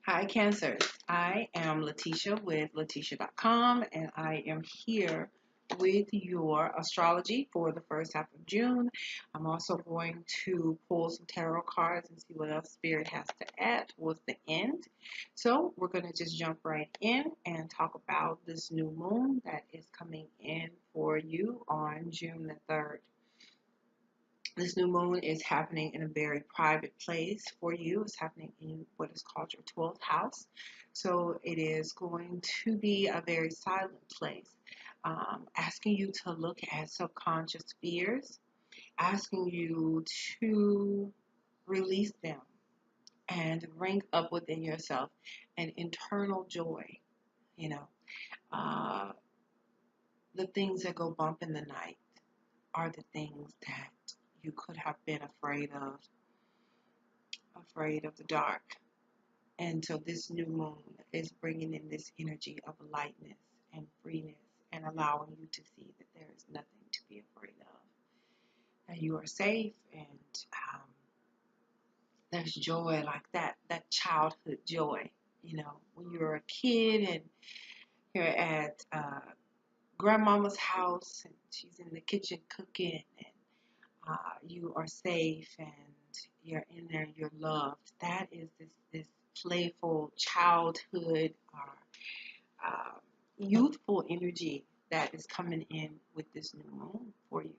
Hi, Cancer. I am Lateesha with lateesha.com, and I am here with your astrology for the first half of June. I'm also going to pull some tarot cards and see what else Spirit has to add towards the end. So, we're going to just jump right in and talk about this new moon that is coming in for you on June the 3rd. This new moon is happening in a very private place for you. It's happening in what is called your 12th house. So it is going to be a very silent place, asking you to look at subconscious fears, asking you to release them and bring up within yourself an internal joy. You know, uh, the things that go bump in the night are the things that you could have been afraid of the dark. And so this new moon is bringing in this energy of lightness and freeness and allowing you to see that there is nothing to be afraid of. That you are safe, and there's joy like that childhood joy. You know, when you're a kid and you're at grandmama's house and she's in the kitchen cooking, and you are safe and you're in there, you're loved. That is this playful childhood or youthful energy that is coming in with this new moon for you,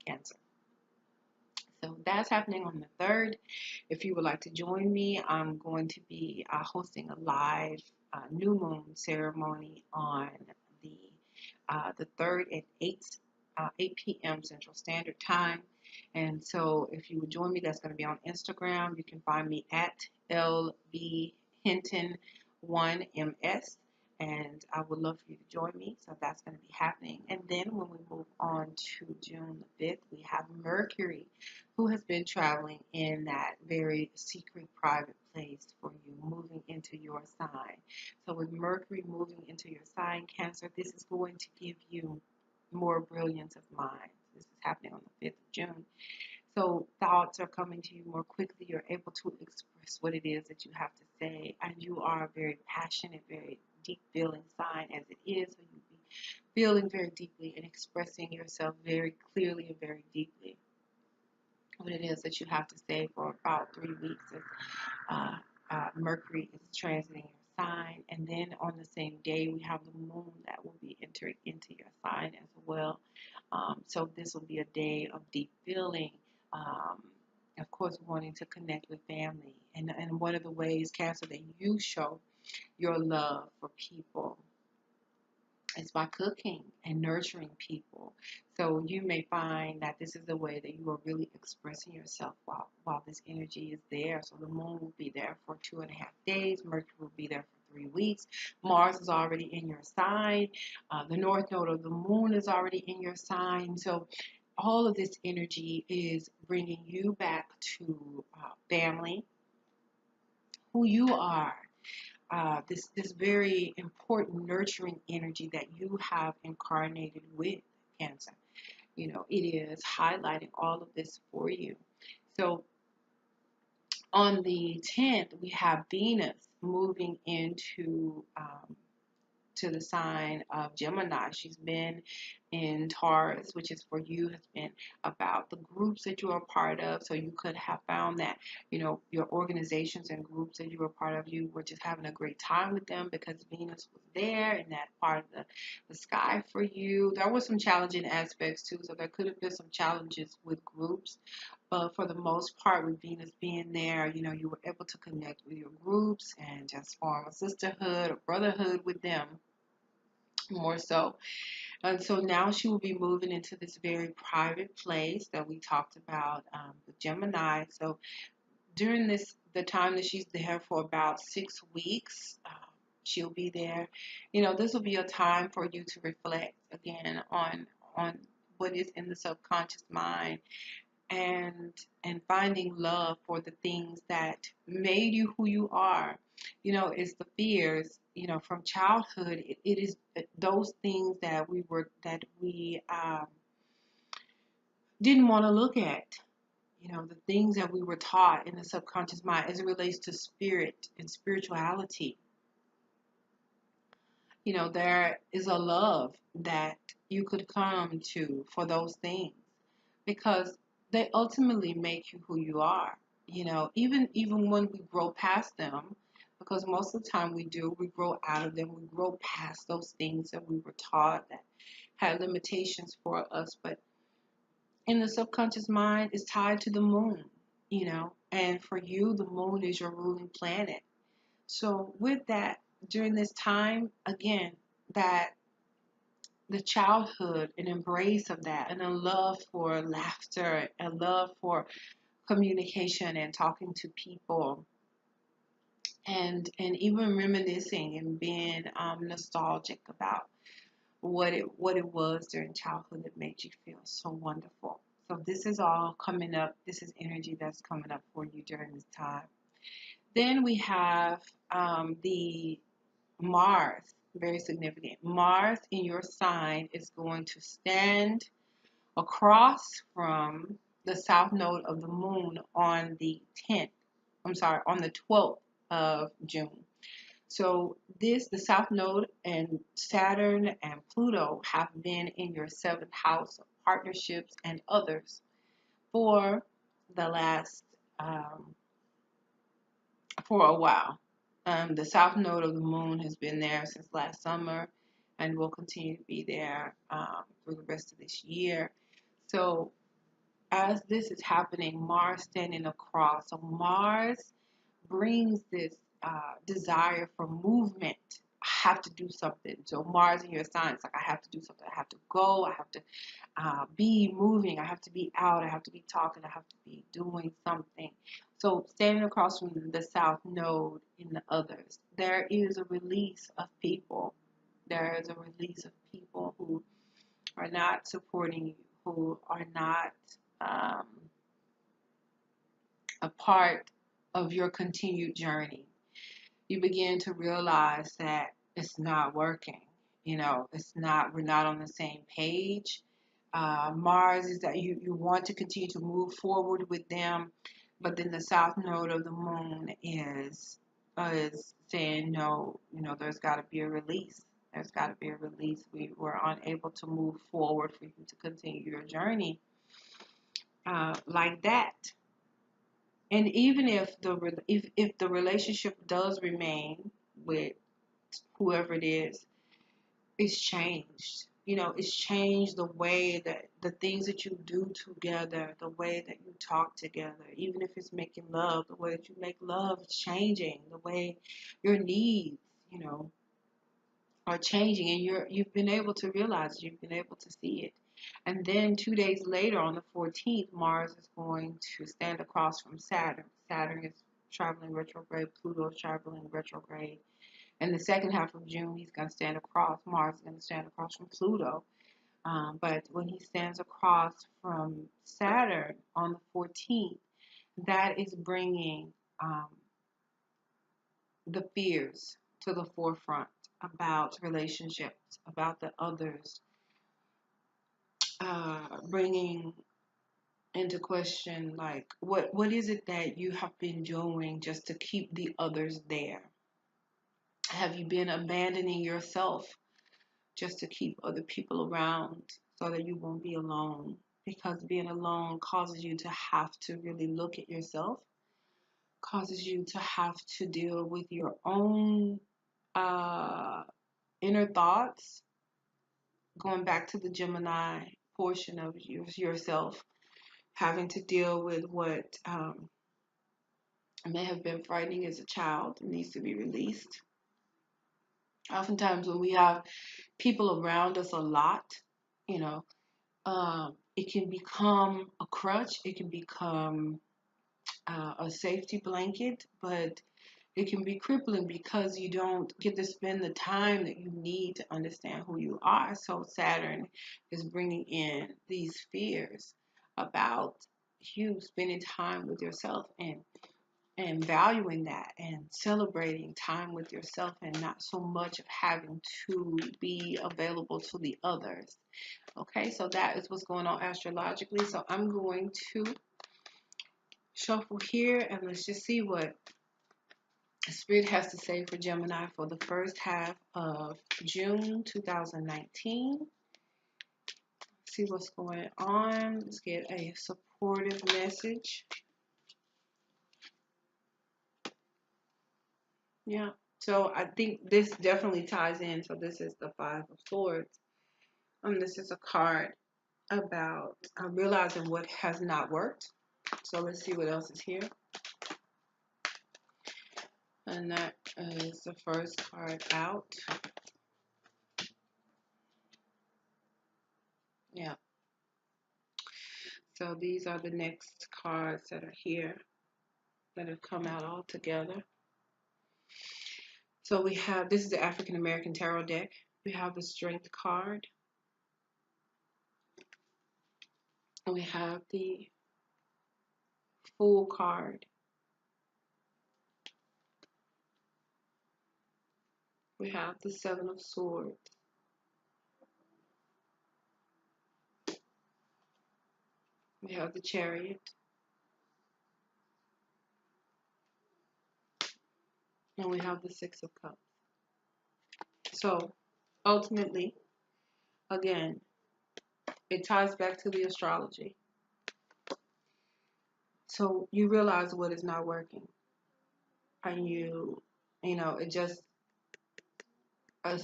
Cancer. So that's happening on the 3rd. If you would like to join me, I'm going to be hosting a live new moon ceremony on the the 3rd at 8 p.m. Central Standard Time. And so if you would join me, that's going to be on Instagram. You can find me at lbhinton1ms. And I would love for you to join me. So that's going to be happening. And then when we move on to June the 5th, we have Mercury, who has been traveling in that very secret, private place for you, moving into your sign. So with Mercury moving into your sign, Cancer, this is going to give you more brilliance of mind. This is happening on the 5th of June. So thoughts are coming to you more quickly. You're able to express what it is that you have to say, and you are a very passionate, very deep feeling sign as it is. So you'll be feeling very deeply and expressing yourself very clearly and very deeply what it is that you have to say for about 3 weeks as Mercury is transiting your sign. And then on the same day, we have the moon that will be entering into your sign as well. So this will be a day of deep feeling. Of course, wanting to connect with family. And one of the ways, Cancer, that you show your love for people is by cooking and nurturing people. So you may find that this is the way that you are really expressing yourself while this energy is there. So the moon will be there for 2.5 days. Mercury will be there for 3 weeks. Mars is already in your sign. The north node of the moon is already in your sign. So all of this energy is bringing you back to family, who you are, this very important nurturing energy that you have incarnated with, Cancer. You know, it is highlighting all of this for you. So on the 10th, we have Venus moving into to the sign of Gemini. She's been in Taurus, which is for you, has been about the groups that you are a part of. So you could have found that, you know, your organizations and groups that you were part of, you were just having a great time with them because Venus was there in that part of the sky for you. There were some challenging aspects too, so there could have been some challenges with groups. But for the most part, with Venus being there, you know, you were able to connect with your groups and just form a sisterhood or brotherhood with them more so. And so now she will be moving into this very private place that we talked about with Gemini. So during the time that she's there for about 6 weeks, she'll be there. You know, this will be a time for you to reflect again on what is in the subconscious mind, and finding love for the things that made you who you are. You know, it's the fears, you know, from childhood. It is those things that we didn't want to look at. the things that we were taught in the subconscious mind as it relates to spirit and spirituality. There is a love that you could come to for those things because they ultimately make you who you are. Even when we grow past them, because most of the time we grow out of them, we grow past those things that we were taught that had limitations for us. But in the subconscious mind, is tied to the moon, and for you, the moon is your ruling planet. So with that, during this time, again, that the childhood, an embrace of that, and a love for laughter, a love for communication and talking to people, and even reminiscing and being nostalgic about what it was during childhood that made you feel so wonderful. So this is all coming up. This is energy that's coming up for you during this time. Then we have the Mars, very significant. Mars in your sign is going to stand across from the south node of the moon on the 10th. I'm sorry, on the 12th of June. So the south node and Saturn and Pluto have been in your seventh house of partnerships and others for the last, for a while. The south node of the moon has been there since last summer and will continue to be there through the rest of this year. So as this is happening, Mars standing across. So Mars brings this desire for movement. I have to do something. So Mars in your sign, it's like I have to do something. I have to go. I have to be moving. I have to be out. I have to be talking. I have to be doing something. So standing across from the south node in the others, there is a release of people. There is a release of people who are not supporting you, who are not um, a part of your continued journey. You begin to realize that it's not working. We're not on the same page. Mars is that you want to continue to move forward with them, but then the south node of the moon is saying no. There's got to be a release. There's got to be a release. We were unable to move forward for you to continue your journey like that. And even if the relationship does remain with whoever it is, it's changed. It's changed the way that the things that you do together, the way that you talk together, even if it's making love, the way that you make love is changing. The way your needs, are changing, and you've been able to realize, you've been able to see it. And then 2 days later, on the 14th, Mars is going to stand across from Saturn. Saturn is traveling retrograde. Pluto is traveling retrograde. In the second half of June, he's going to stand across. Mars is going to stand across from Pluto. But when he stands across from Saturn on the 14th, that is bringing the fears to the forefront about relationships, about the others, bringing into question, like, what is it that you have been doing just to keep the others there? Have you been abandoning yourself just to keep other people around so that you won't be alone? Because being alone causes you to have to really look at yourself, causes you to have to deal with your own inner thoughts, going back to the Gemini portion of yourself, having to deal with what may have been frightening as a child, needs to be released. Oftentimes when we have people around us a lot, it can become a crutch, it can become a safety blanket, but it can be crippling because you don't get to spend the time that you need to understand who you are. So Saturn is bringing in these fears about you spending time with yourself and valuing that and celebrating time with yourself and not so much of having to be available to the others. Okay, so that is what's going on astrologically. So I'm going to shuffle here and let's just see what Spirit has to say for Gemini for the first half of June 2019. See what's going on. Let's get a supportive message. Yeah. So I think this definitely ties in. So this is the Five of Swords. This is a card about realizing what has not worked. So let's see what else is here. And that is the first card out. Yeah. So these are the next cards that are here that have come out all together. So we have, this is the African American Tarot deck. We have the Strength card. We have the Fool card. We have the Seven of Swords. We have the Chariot. And we have the Six of Cups. So ultimately, again, it ties back to the astrology. So you realize what is not working. And you know, it's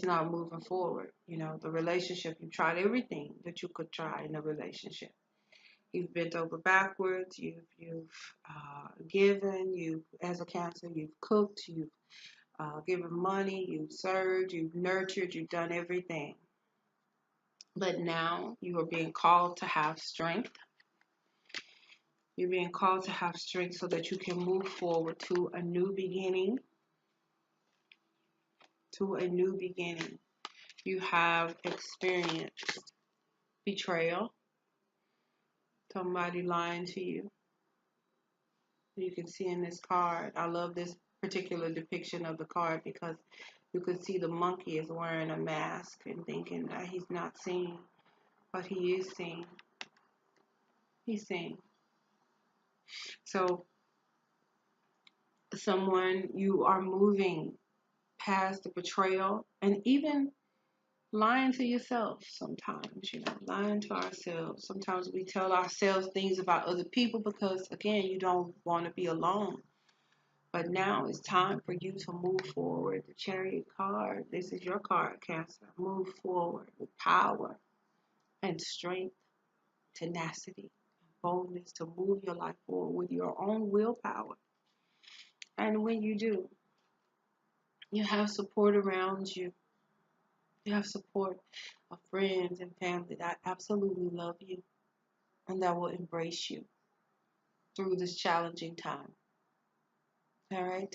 not moving forward. You know, the relationship, you tried everything that you could try in a relationship. You've bent over backwards. You've given. You, as a Cancer, you've cooked. You've given money. You've served. You've nurtured. You've done everything. But now you are being called to have strength. You're being called to have strength so that you can move forward to a new beginning. To a new beginning. You have experienced betrayal. Somebody lying to you. You can see in this card, I love this particular depiction of the card because you can see the monkey is wearing a mask and thinking that he's not seeing, but he is seeing. He's seeing. So someone, you are moving past the betrayal and even lying to yourself sometimes, you know, lying to ourselves. Sometimes we tell ourselves things about other people because, again, you don't want to be alone. But now it's time for you to move forward. The Chariot card, this is your card, Cancer. Move forward with power and strength, tenacity, boldness to move your life forward with your own willpower. And when you do, you have support around you. You have support of friends and family that absolutely love you and that will embrace you through this challenging time. All right.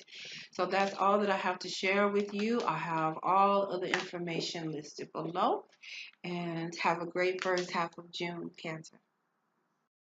So that's all that I have to share with you. I have all of the information listed below. And have a great first half of June, Cancer.